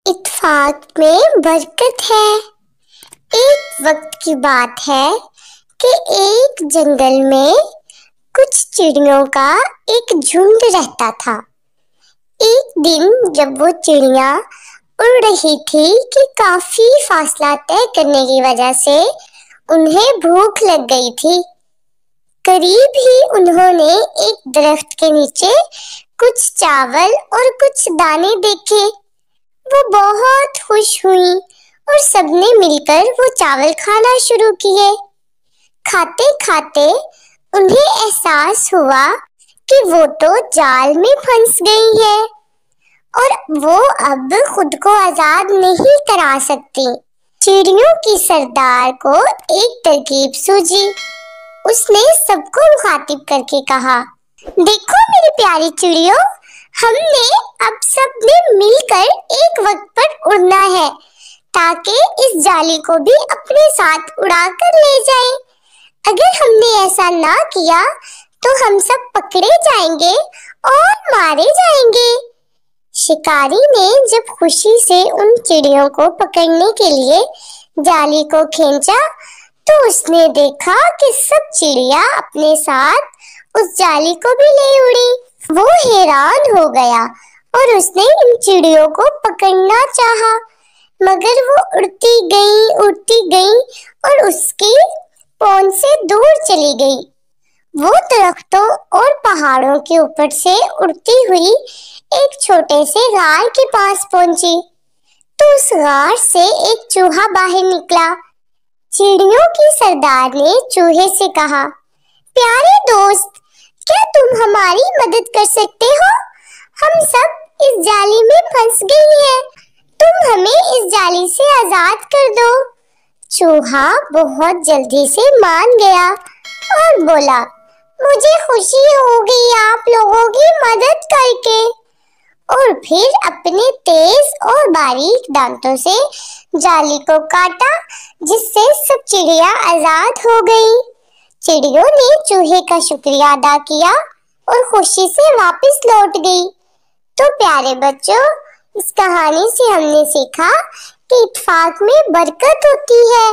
اتفاق میں برکت ہے۔ ایک وقت کی بات ہے کہ ایک جنگل میں کچھ چڑیوں کا ایک جھنڈ رہتا تھا۔ ایک دن جب وہ چڑیاں اڑ رہی تھی کہ کافی فاصلہ طے کرنے کی وجہ سے انہیں بھوک لگ گئی تھی۔ قریب ہی انہوں نے ایک درخت کے نیچے کچھ چاول اور کچھ دانے دیکھے۔ وہ بہت خوش ہوئیں اور سب نے مل کر وہ چاول کھانا شروع کیے۔ کھاتے کھاتے انہیں احساس ہوا کہ وہ تو جال میں پھنس گئی ہیں اور وہ اب خود کو آزاد نہیں کرا سکتی۔ چڑیوں کی سردار کو ایک ترکیب سوجی۔ اس نے سب کو مخاطب کر کے کہا، دیکھو میری پیاری چڑیوں، ہم نے اب سب نے مل کر ایک وقت پر اڑنا ہے تاکہ اس جالی کو بھی اپنے ساتھ اڑا کر لے جائیں۔ اگر ہم نے ایسا نہ کیا تو ہم سب پکڑے جائیں گے اور مارے جائیں گے۔ شکاری نے جب خوشی سے ان چڑیوں کو پکڑنے کے لیے جالی کو کھینچا تو اس نے دیکھا کہ سب چڑیاں اپنے ساتھ اس جالی کو بھی لے اڑی۔ وہ حیران ہو گیا اور اس نے ان چڑیوں کو پکڑنا چاہا، مگر وہ اڑتی گئی اور اس کی پونچھ سے دور چلی گئی۔ وہ درختوں اور پہاڑوں کے اوپر سے اڑتی ہوئی ایک چھوٹے سے غار کے پاس پہنچی تو اس غار سے ایک چوہا باہر نکلا۔ چڑیوں کی سردار نے چوہے سے کہا، پیارے دوست، کیا تم ہماری مدد کر سکتے ہو؟ ہم سب اس جالی میں پھنس گئی ہیں، تم ہمیں اس جالی سے آزاد کر دو۔ چوہا بہت جلدی سے مان گیا اور بولا، مجھے خوشی ہوگی آپ لوگوں کی مدد کر کے، اور پھر اپنے تیز اور باریک دانتوں سے جالی کو کاٹا جس سے سب چڑیاں آزاد ہو گئیں۔ چڑیوں نے چوہے کا شکریہ ادا کیا اور خوشی سے واپس لوٹ گئی۔ تو پیارے بچوں، اس کہانی سے ہم نے سیکھا کہ اتفاق میں برکت ہوتی ہے۔